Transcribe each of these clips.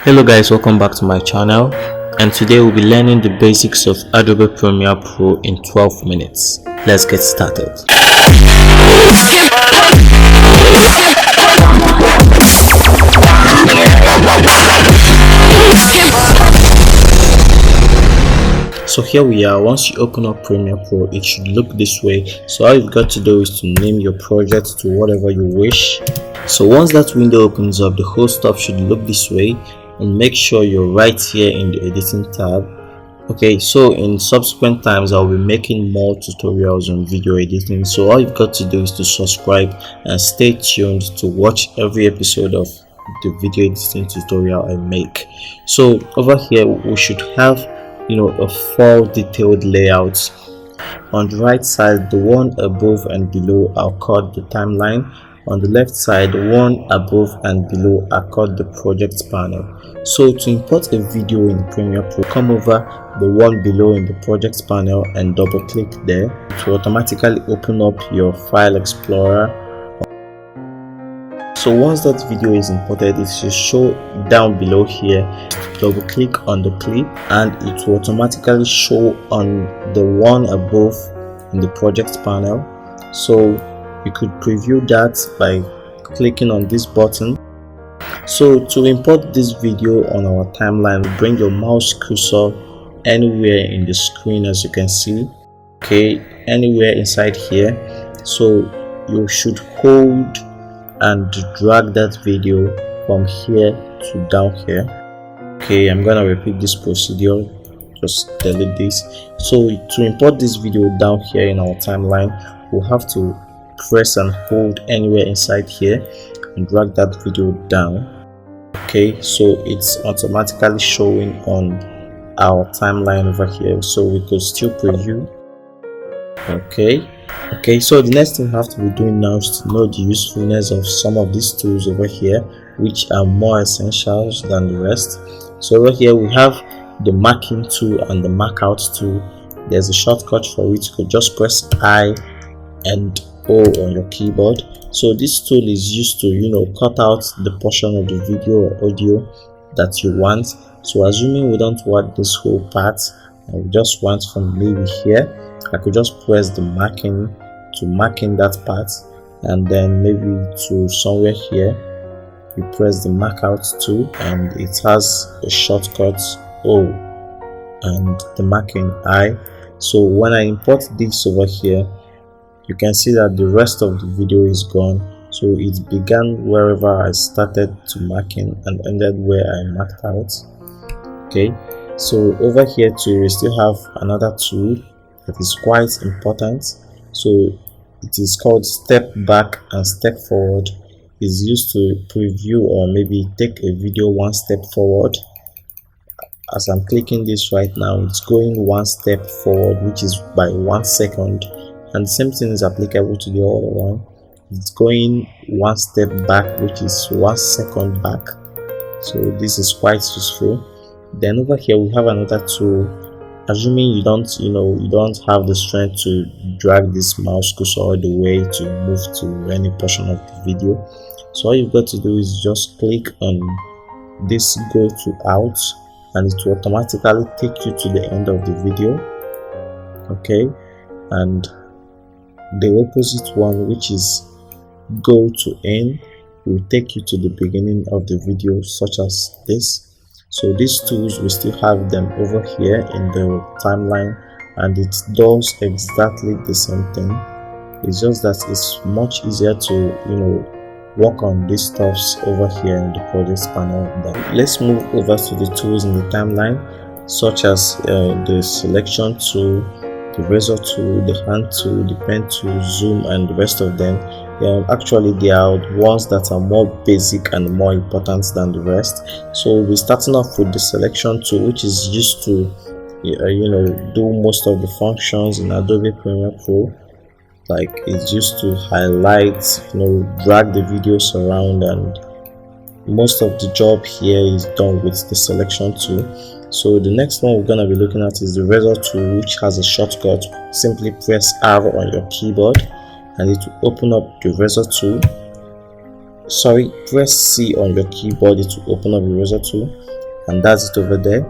Hello guys, welcome back to my channel, and today we'll be learning the basics of Adobe Premiere Pro in 12 minutes. Let's get started. So here we are. Once you open up Premiere Pro, it should look this way. So all you've got to do is to name your project to whatever you wish. So once that window opens up, the whole stuff should look this way, and make sure you're right here in the editing tab. Okay, so in subsequent times I'll be making more tutorials on video editing, so all you've got to do is to subscribe and stay tuned to watch every episode of the video editing tutorial I make. So over here we should have a full detailed layout. On the right side, the one above and below are called the timeline. On the left side, the one above and below are called the project panel. So to import a video in Premiere Pro, come over the one below in the project panel and double click there. It will automatically open up your file explorer. So once that video is imported, it should show down below here. Double click on the clip and it will automatically show on the one above in the project panel. So you could preview that by clicking on this button. So to import this video on our timeline, bring your mouse cursor anywhere in the screen, as you can see, okay, anywhere inside here. So you should hold and drag that video from here to down here. Okay, I'm gonna repeat this procedure, just delete this. So to import this video down here in our timeline, we'll have to press and hold anywhere inside here and drag that video down. Okay, so it's automatically showing on our timeline over here, so we could still preview. Okay, so the next thing we have to be doing now is to know the usefulness of some of these tools over here, which are more essentials than the rest. So over here we have the marking tool and the mark out tool. There's a shortcut for it. You could just press I and O on your keyboard. So this tool is used to cut out the portion of the video or audio that you want. So assuming we don't want this whole part and we just want from maybe here, I could just press the marking to mark in that part, and then maybe to somewhere here you press the mark out tool and it has a shortcut O and the marking I. So when I import this over here, you can see that the rest of the video is gone. So it began wherever I started to marking and ended where I marked out. Okay, so over here too we still have another tool that is quite important. So it is called step back and step forward. It's used to preview or maybe take a video one step forward. As I'm clicking this right now, it's going one step forward, which is by 1 second, and the same thing is applicable to the other one. It's going one step back, which is 1 second back. So this is quite useful. Then over here we have another tool. Assuming you don't have the strength to drag this mouse cursor all the way to move to any portion of the video, so all you've got to do is just click on this go to out and it will automatically take you to the end of the video. Okay, and the opposite one, which is go to end, will take you to the beginning of the video, such as this. So these tools, we still have them over here in the timeline, and it does exactly the same thing. It's just that it's much easier to work on these stuffs over here in the project panel. Let's move over to the tools in the timeline, such as the selection tool, the razor tool, the hand tool, the pen tool, zoom, and the rest of them. Actually they are ones that are more basic and more important than the rest. So we'll be starting off with the selection tool, which is used to do most of the functions in Adobe Premiere Pro. Like it's used to highlight, drag the videos around, and most of the job here is done with the selection tool. So the next one we're going to be looking at is the razor tool, which has a shortcut. Simply press R on your keyboard and it will open up the razor tool. sorry, press C on your keyboard to open up the eraser tool, and that's it over there.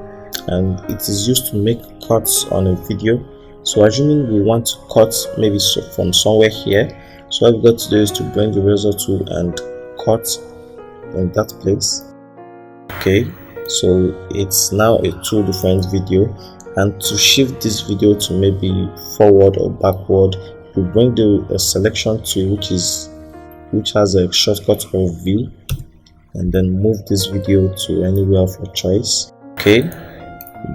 And it is used to make cuts on a video. So assuming we want to cut maybe from somewhere here, so all we've got to do is to bring the eraser tool and cut in that place. Okay, so it's now a two different video, and to shift this video to maybe forward or backward, we bring the selection tool, which has a shortcut of V, and then move this video to anywhere of your choice. Okay,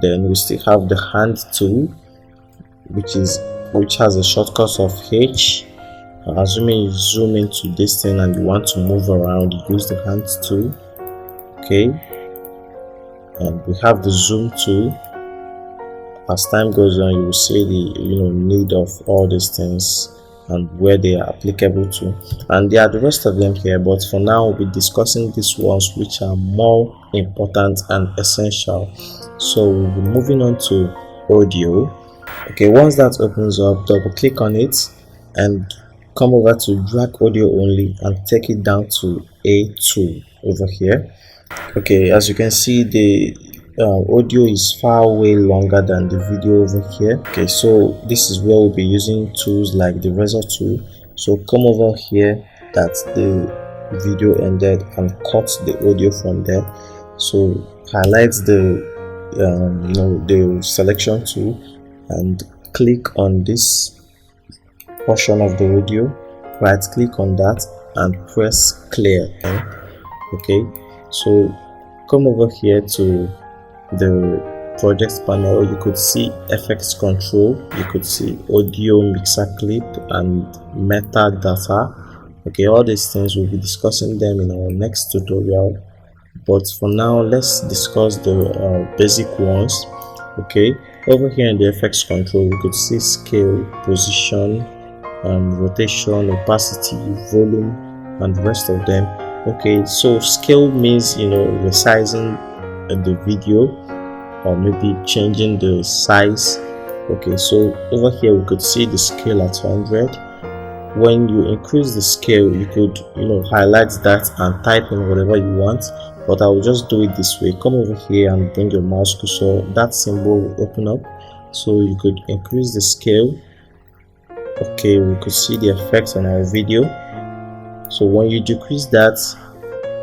then we still have the hand tool, which has a shortcut of H. Assuming you zoom into this thing and you want to move around, you use the hand tool. Okay, and we have the zoom tool. As time goes on, you will see the need of all these things and where they are applicable to, and there are the rest of them here, but for now we'll be discussing these ones which are more important and essential. So we'll be moving on to audio. Okay, once that opens up, double click on it and come over to drag audio only and take it down to A2 over here. Okay, as you can see, the audio is far way longer than the video over here. Okay, so this is where we'll be using tools like the razor tool. So come over here that the video ended and cut the audio from there. So highlight the the selection tool and click on this portion of the audio, right click on that and press clear. Okay, so come over here to the project panel. You could see effects control, you could see audio mixer clip and metadata. Okay, all these things we'll be discussing them in our next tutorial, but for now let's discuss the basic ones. Okay, over here in the effects control, we could see scale, position, rotation, opacity, volume, and the rest of them. Okay, so scale means resizing the video or maybe changing the size. Okay, so over here we could see the scale at 100. When you increase the scale, you could highlight that and type in whatever you want, but I will just do it this way. Come over here and bring your mouse cursor, that symbol will open up, so you could increase the scale. Okay, we could see the effects on our video. So when you decrease that,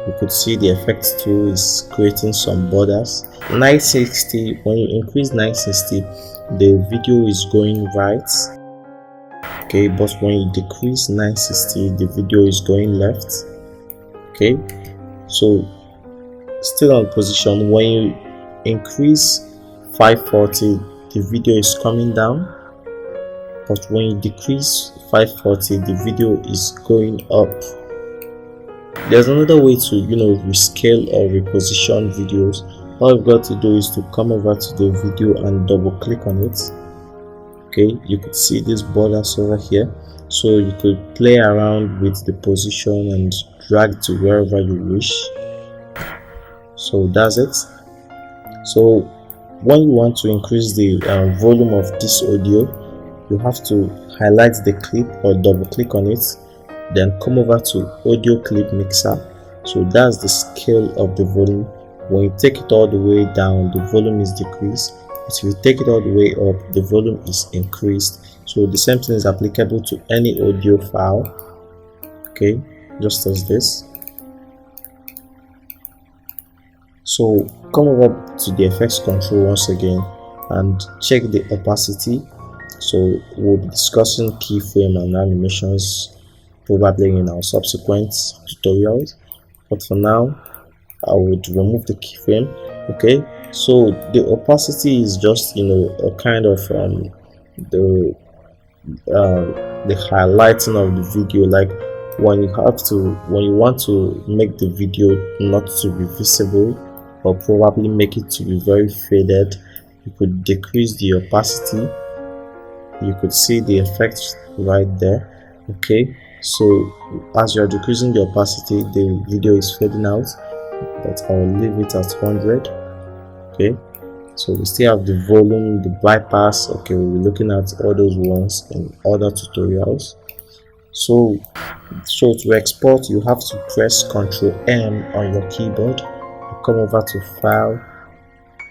you could see the effects tool is creating some borders. 960, when you increase 960, the video is going right. Okay, but when you decrease 960, the video is going left. Okay, so still on position, when you increase 540, the video is coming down, but when you decrease 540, the video is going up. There's another way to rescale or reposition videos. All you've got to do is to come over to the video and double click on it. Okay, you could see these borders over here, so you could play around with the position and drag to wherever you wish. So that's it. So when you want to increase the volume of this audio, you have to highlight the clip or double click on it, then come over to audio clip mixer. So that's the scale of the volume. When you take it all the way down, the volume is decreased. If you take it all the way up, the volume is increased. So the same thing is applicable to any audio file. Okay, just as this. So come over to the effects control once again and check the opacity. So we'll be discussing keyframe and animations probably in our subsequent tutorials, but for now I would remove the keyframe. Okay, so the opacity is just a kind of the highlighting of the video, like when you want to make the video not to be visible or probably make it to be very faded, you could decrease the opacity. You could see the effect right there. Okay, so as you are decreasing the opacity, the video is fading out, but I will leave it at 100. Okay, so we still have the volume, the bypass. Okay, we'll be looking at all those ones in other tutorials. So to export, you have to press Ctrl M on your keyboard, come over to File,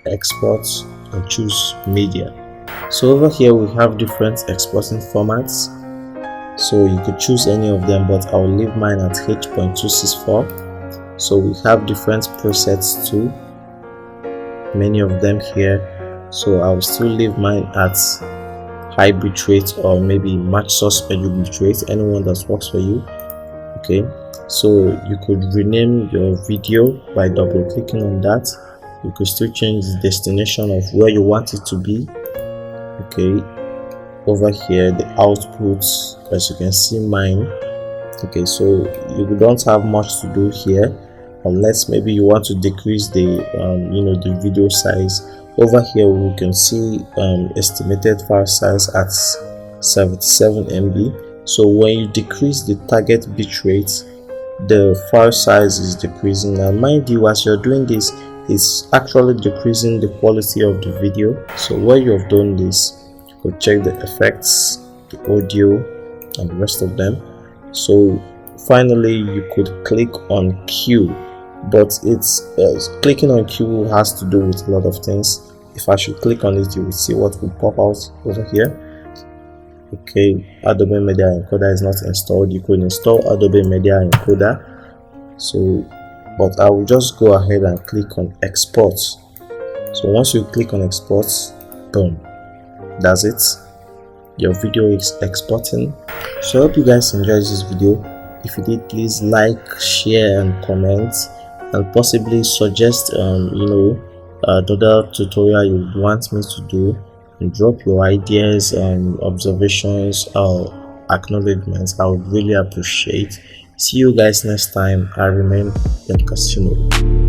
Export, and choose Media. So over here we have different exporting formats, so you could choose any of them, but I'll leave mine at H.264. So we have different presets too, many of them here, so I'll still leave mine at high bitrate or maybe match source schedule bitrate, anyone that works for you. Okay, so you could rename your video by double clicking on that. You could still change the destination of where you want it to be. Okay, over here the output, as you can see mine. Okay, so you don't have much to do here, unless maybe you want to decrease the the video size. Over here we can see estimated file size at 77 MB. So when you decrease the target bitrate, the file size is decreasing. Now mind you, as you're doing this, it's actually decreasing the quality of the video. So when you have done this, you could check the effects, the audio, and the rest of them. So finally you could click on Q, but it's clicking on Q has to do with a lot of things. If I should click on it, you will see what will pop out over here. Okay, Adobe Media Encoder is not installed. You could install Adobe Media Encoder. So but I will just go ahead and click on export. So once you click on export, boom, that's it, your video is exporting. So I hope you guys enjoyed this video. If you did, please like, share, and comment, and possibly suggest another tutorial you want me to do, and drop your ideas, observations, or acknowledgements. I would really appreciate. See you guys next time. I remain Ben Casino.